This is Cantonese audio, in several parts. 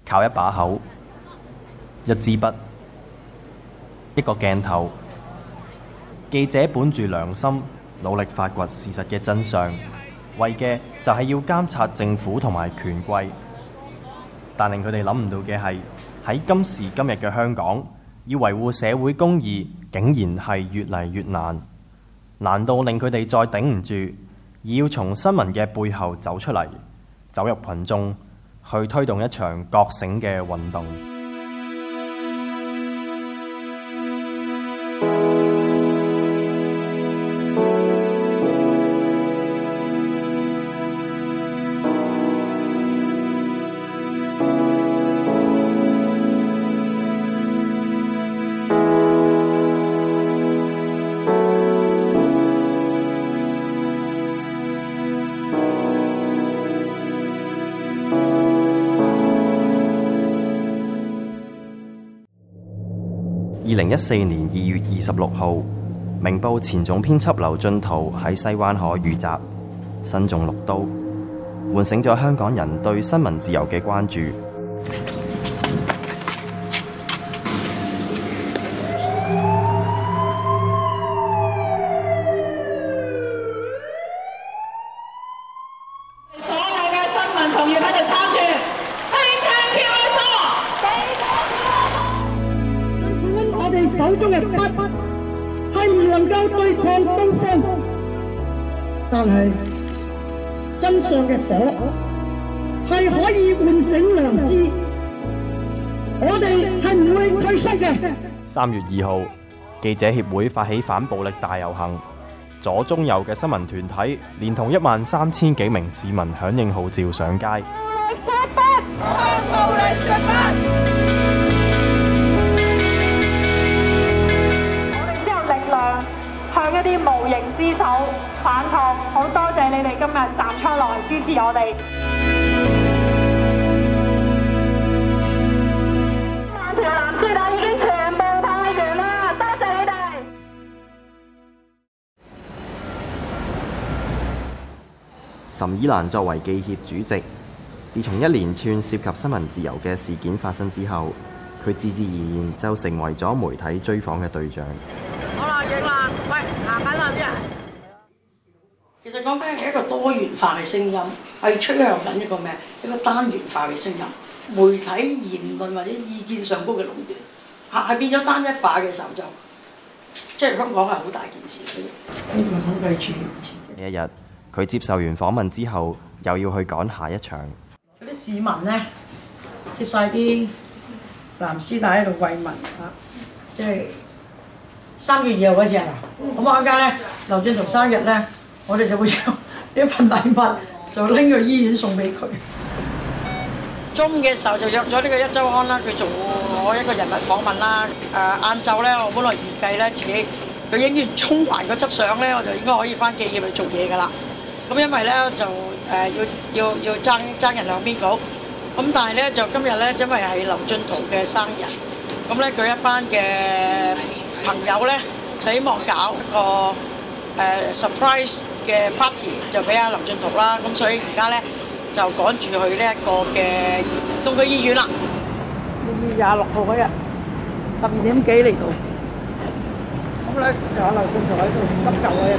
靠一把口、一支筆、一個鏡頭，記者本住良心，努力發掘事實嘅真相，為嘅就係要監察政府同埋權貴。但令佢哋諗唔到嘅係，喺今時今日嘅香港，要維護社會公義，竟然係越嚟越難。難到令佢哋再頂唔住，而要從新聞嘅背後走出嚟，走入群眾，去推動一場覺醒嘅運動。2014年2月26號，明報前總編輯劉進圖喺西灣河遇襲，身中6刀，喚醒咗香港人對新聞自由嘅關注。所有嘅新聞同業喺度撐住，我哋手中嘅筆係唔能夠對抗東風，但係真相嘅火係可以喚醒良知，我哋係唔會退縮嘅。3月2號，記者協會發起反暴力大遊行，左中右嘅新聞團體連同13000幾名市民響應號召上街。向一啲無形之手反抗，好多謝你哋今日站出來支持我哋。萬條藍絲帶已經全部派完啦，多謝你哋。岑以蘭作為記協主席，自從一連串涉及新聞自由嘅事件發生之後，佢自然而然就成為咗媒體追訪嘅對象。好啦，影啦，喂，行緊啦啲人。其實講緊係一個多元化嘅聲音，係趨向緊一個咩？一個單元化嘅聲音。媒體言論或者意見上高嘅壟斷，係變咗單一化嘅時候就，即係香港係好大件事嘅。呢個統計處呢一日，佢接受完訪問之後，又要去趕下一場。嗰啲市民咧，接晒啲藍絲帶喺度慰問嚇，即係。3月2號嗰次係嘛？咁我陣間咧，劉進圖生日咧，我哋就會將呢份禮物就拎去醫院送俾佢。中午嘅時候就約咗呢個壹週刊啦，佢做我一個人物訪問啦。晏晝咧，我本來預計咧自己佢影完中環嗰輯相咧，我就應該可以翻記協去做嘢㗎啦。咁因為咧就要爭人兩邊稿，咁但係咧就今日咧因為係劉進圖嘅生日，咁咧佢一班嘅朋友咧就希望搞一個surprise 嘅 party 就俾阿劉進圖啦，咁所以而家咧就趕住去呢一個嘅東區醫院啦。26號嗰日12點幾嚟到，咁咧就阿劉進圖喺度急救嗰日，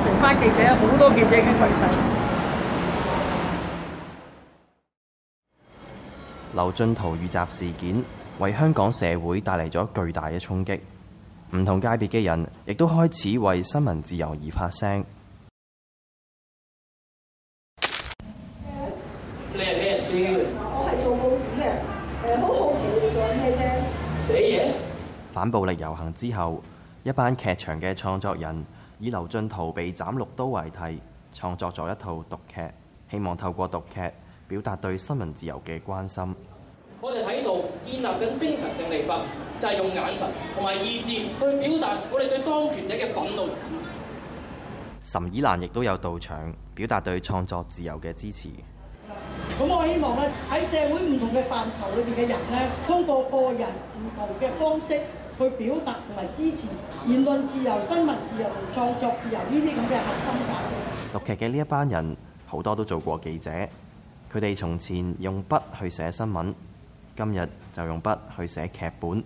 成班記者好多記者已經跪晒。劉進圖遇襲事件為香港社會帶嚟咗巨大嘅衝擊。唔同界別嘅人亦都開始為新聞自由而發聲。你係咩人先？我係做報紙嘅，好好奇你哋做緊咩啫？寫嘢。反暴力遊行之後，一班劇場嘅創作人以劉進圖被斬6刀為題，創作咗一套讀劇，希望透過讀劇表達對新聞自由嘅關心。我哋喺度建立緊精神勝利法，就係用眼神同埋意志去表達我哋對當權者嘅憤怒。岑以蘭亦都有到場，表達對創作自由嘅支持。咁我希望咧喺社會唔同嘅範疇裏邊嘅人咧，通過個人唔同嘅方式去表達同埋支持言論自由、新聞自由同創作自由呢啲咁嘅核心價值。讀劇嘅呢一班人好多都做過記者，佢哋從前用筆去寫新聞，今日就用筆去寫劇本，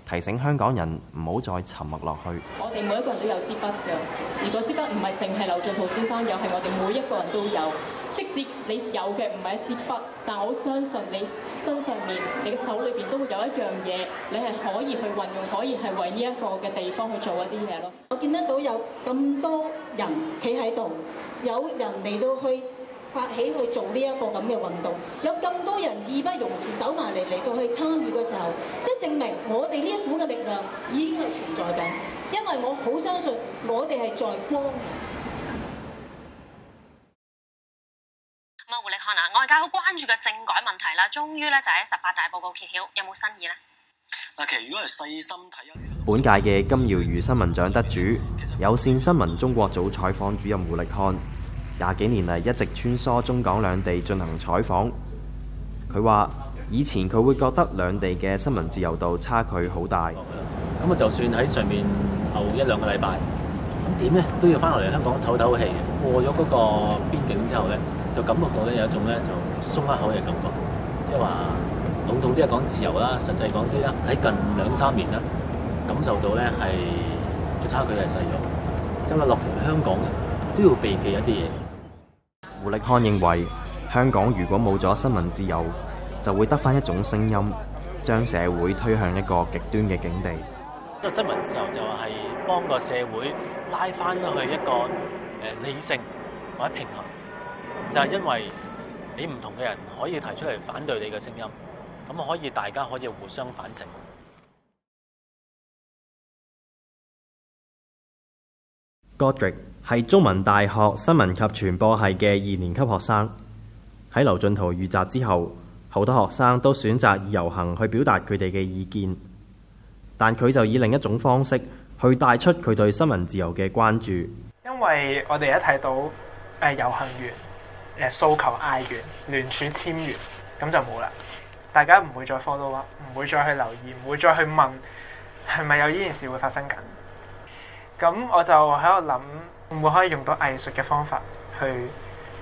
提醒香港人唔好再沉默落去。我哋每一個人都有支筆㗎，如果支筆唔係淨係劉進圖先生有，係我哋每一個人都有。即使你有嘅唔係一支筆，但我相信你身上面、你嘅手裏邊都會有一樣嘢，你係可以去運用，可以係為呢一個嘅地方去做一啲嘢咯。我見得到有咁多人企喺度，有人嚟到去發起去做呢一個咁嘅運動，有咁多人義不容辭走埋嚟到去參與嘅時候，即係證明我哋呢一股嘅力量已經係存在緊，因為我好相信我哋係在光。咁啊，胡力漢啊，外界好關注嘅政改問題啦，終於咧就喺18大報告揭曉，有冇新意呢？嗱，其實如果係細心睇本屆嘅金堯如新聞獎得主、有線新聞中國組採訪主任胡力漢，20幾年嚟一直穿梭中港兩地進行採訪。佢話：以前佢會覺得兩地嘅新聞自由度差距好大。咁啊，就算喺上面後1-2個禮拜，咁點咧都要翻落嚟香港唞唞氣。過咗嗰個邊境之後咧，就感覺到咧有一種咧就鬆一口嘅感覺，即係話籠統啲係講自由啦，實際講啲啦，喺近2-3年啦，感受到咧係個差距係細咗，即係話落嚟香港咧都要避忌一啲嘢。胡力漢認為，香港如果冇咗新聞自由，就會得返一種聲音，將社會推向一個極端嘅境地。個新聞自由就係幫個社會拉翻去一個理性或者平衡，就係因為你唔同嘅人可以提出嚟反對你嘅聲音，咁可以大家可以互相反省。Godric 係中文大學新聞及傳播系嘅2年級學生。喺劉進圖遇襲之後，好多學生都選擇以遊行去表達佢哋嘅意見，但佢就以另一種方式去帶出佢對新聞自由嘅關注。因為我哋一睇到遊行完、訴求嗌完、聯署簽完，咁就冇啦。大家唔會再 follow up，唔會再去留意，唔會再去問係咪有呢件事會發生緊。咁我就喺度諗，會唔會可以用到藝術嘅方法去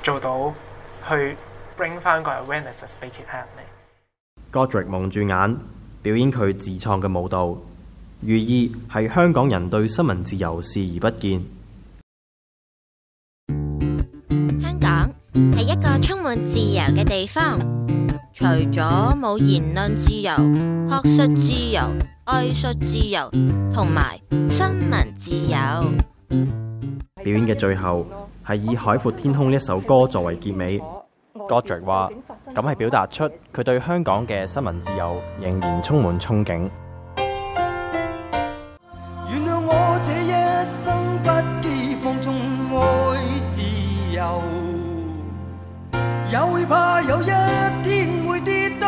做到，去 bring 翻個 awareness 俾其他人嚟。Godric 蒙住眼表演佢自創嘅舞蹈，寓意係香港人對新聞自由視而不見。香港係一個充滿自由嘅地方，除咗冇言論自由、學術自由、藝術自由同埋新聞自由。表演嘅最後係以《海闊天空》呢一首歌作為結尾。Godric 話：咁係表達出佢對香港嘅新聞自由仍然充滿憧憬。原諒我這一生不羈放縱愛自由，也會怕有一天會跌倒。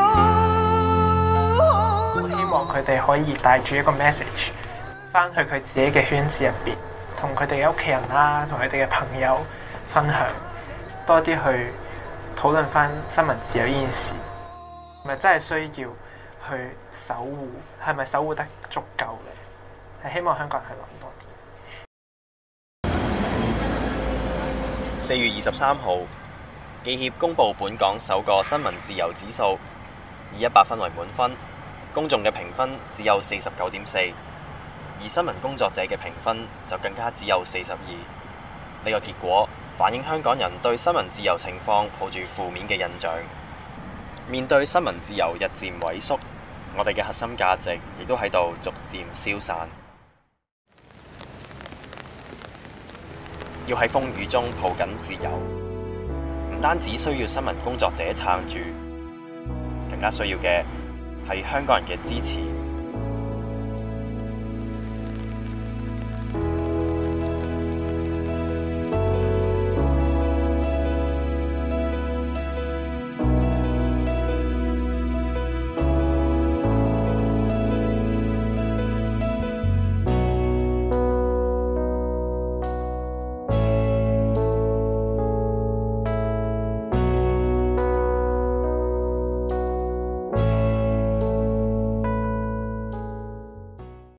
希望佢哋可以帶住一個 message 翻去佢自己嘅圈子入邊，同佢哋嘅屋企人啦，同佢哋嘅朋友分享，多啲去討論翻新聞自由呢件事，係咪真係需要去守護？係咪守護得足夠咧？係希望香港人去諗多4啲。月23號，記協公布本港首個新聞自由指數，以100分為滿分，公眾嘅評分只有49.4，而新聞工作者嘅評分就更加只有42。呢個結果反映香港人對新聞自由情況抱住負面嘅印象。面對新聞自由日漸萎縮，我哋嘅核心價值亦都喺度逐漸消散。要喺風雨中抱緊自由，唔單止需要新聞工作者撐住，更加需要嘅係香港人嘅支持。